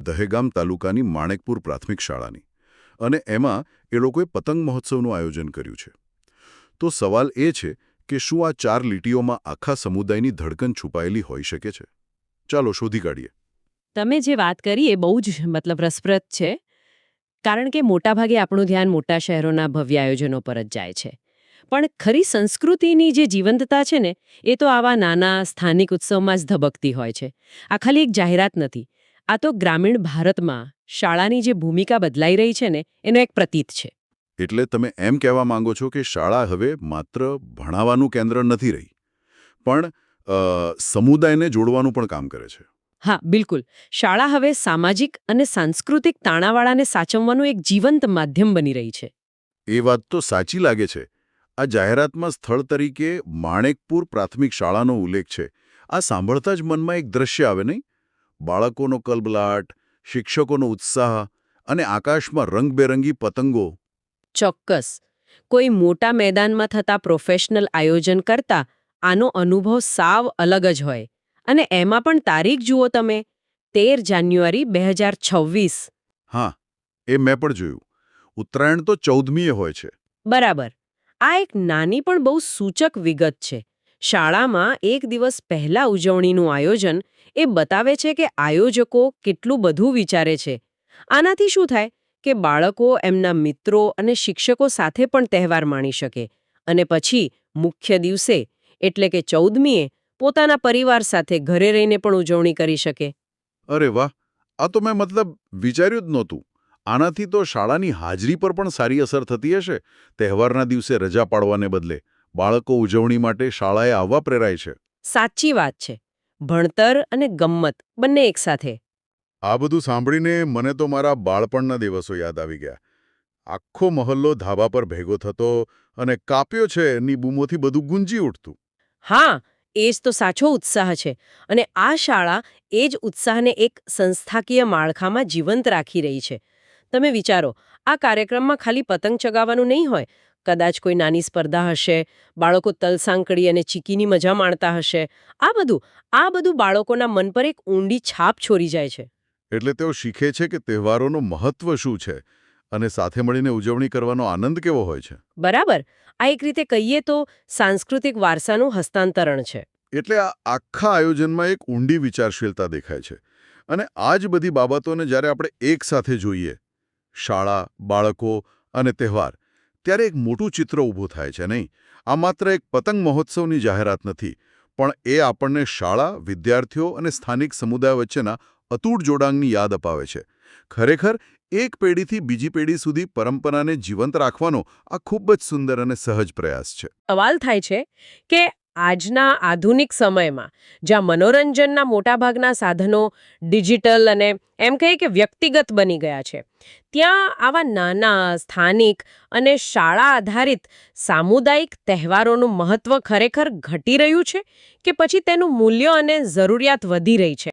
દહેગામ તાલુકાની માણેકપુર પ્રાથમિક શાળાની, અને એમાં એ લોકોએ પતંગ મહોત્સવનું આયોજન કર્યું છે. તો સવાલ એ છે કે શું આ 4 લીટીઓમાં આખા સમુદાયની ધડકન છુપાયેલી હોઈ શકે છે? ચાલો શોધી કાઢીએ. તમે જે વાત કરી એ બહુ જ રસપ્રદ છે, કારણ કે મોટાભાગે આપણું ધ્યાન મોટા શહેરોના ભવ્ય આયોજનો પર જ જાય છે. પણ ખરી સંસ્કૃતિની જે જીવંતતા છે ને, એ તો આવા નાના સ્થાનિક ઉત્સવમાં જ ધબકતી હોય છે. આ ખાલી એક જાહેરાત નથી, આ તો ગ્રામીણ ભારતમાં શાળાની જે ભૂમિકા બદલાઈ રહી છે ને, એનો એક પ્રતીક છે. એટલે તમે એમ કહેવા માંગો છો કે શાળા હવે માત્ર ભણાવવાનું કેન્દ્ર નથી રહી, પણ સમુદાયને જોડવાનું પણ કામ કરે છે. હા, બિલકુલ. શાળા હવે સામાજિક અને સાંસ્કૃતિક તાણાવાળાને સાચવવાનું એક જીવંત માધ્યમ બની રહી છે. એ વાત તો સાચી લાગે છે. આ જાહેરાતમાં સ્થળ તરીકે માણેકપુર પ્રાથમિક શાળાનો ઉલ્લેખ છે. આ સાંભળતા જ મનમાં એક દ્રશ્ય આવે નહીં? બાળકોનો કલબલાટ, શિક્ષકોનો ઉત્સાહ અને આકાશમાં રંગબેરંગી પતંગો. ચોક્કસ. કોઈ મોટા મેદાનમાં થતા પ્રોફેશનલ આયોજન કરતા આનો અનુભવ સાવ અલગ જ હોય. અને એમાં પણ તારીખ જુઓ તમે, 13 જાન્યુઆરી 2026. હા, એ મેં પણ જોયું. ઉત્તરાયણ તો 14મીએ હોય છે. બરાબર. આ એક નાની પણ બહુ સૂચક વિગત છે. શાળામાં એક દિવસ પહેલા ઉજવણીનું આયોજન એ બતાવે છે કે આયોજકો કેટલું બધું વિચારે છે. આનાથી શું થાય કે બાળકો એમના મિત્રો અને શિક્ષકો સાથે પણ તહેવાર માણી શકે, અને પછી મુખ્ય દિવસે એટલે કે 14મીએ પોતાના પરિવાર સાથે ઘરે રહીને પણ ઉજવણી કરી શકે. અરે વાહ! આ તો મેં વિચાર્યું જ નહોતું. આનાથી તો શાળાની હાજરી પર પણ સારી અસર થતી હશે. તહેવારના દિવસે રજા પાડવાને બદલે બાળકો ઉજવણી માટે શાળાએ આવવા પ્રેરાય છે. સાચી વાત છે. ભણતર અને ગમ્મત બંને એકસાથે. આ બધું સાંભળીને મને તો મારા બાળપણના દિવસો યાદ આવી ગયા. આખો મહોલ્લો ધાબા પર ભેગો થતો અને કાપ્યો છે ની બૂમોથી બધું ગુંજી ઉઠતું. હા, એ જ તો સાચો ઉત્સાહ છે. અને આ શાળા એ જ ઉત્સાહને એક સંસ્થાકીય માળખામાં જીવંત રાખી રહી છે. તમે વિચારો, આ કાર્યક્રમમાં ખાલી પતંગ ચગાવવાનું નહીં હોય. કદાચ કોઈ નાની સ્પર્ધા હશે, બાળકો તલસાંકળી અને ચીકીની મજા માણતા હશે. આ બધું બાળકોના મન પર એક ઊંડી છાપ છોડી જાય છે. એટલે તેઓ શીખે છે કે તહેવારોનું મહત્વ શું છે અને સાથે મળીને ઉજવણી કરવાનો આનંદ કેવો હોય છે. બરાબર. આ એક રીતે કહીએ તો સાંસ્કૃતિક વારસાનું હસ્તાંતરણ છે. એટલે આ આખા આયોજનમાં એક ઊંડી વિચારશીલતા દેખાય છે. અને આ જ બધી બાબતોને જ્યારે આપણે એક સાથે જોઈએ, શાળા, બાળકો અને તહેવાર, ત્યારે એક મોટું ચિત્ર ઊભું થાય છે નહીં? આ માત્ર એક પતંગ મહોત્સવની જાહેરાત નથી, પણ એ આપણને શાળા, વિદ્યાર્થીઓ અને સ્થાનિક સમુદાય વચ્ચેના અતૂટ જોડાણની યાદ અપાવે છે. ખરેખર એક પેઢીથી બીજી પેઢી સુધી પરંપરાને જીવંત રાખવાનો આ ખૂબ જ સુંદર અને સહજ પ્રયાસ છે. સવાલ થાય છે કે આજના આધુનિક સમયમાં, જ્યાં મનોરંજનના મોટાભાગના સાધનો ડિજિટલ અને એમ કહીએ કે વ્યક્તિગત બની ગયા છે, ત્યાં આવા નાના સ્થાનિક અને શાળા આધારિત સામુદાયિક તહેવારોનું મહત્વ ખરેખર ઘટી રહ્યું છે કે પછી તેનું મૂલ્ય અને જરૂરિયાત વધી રહી છે?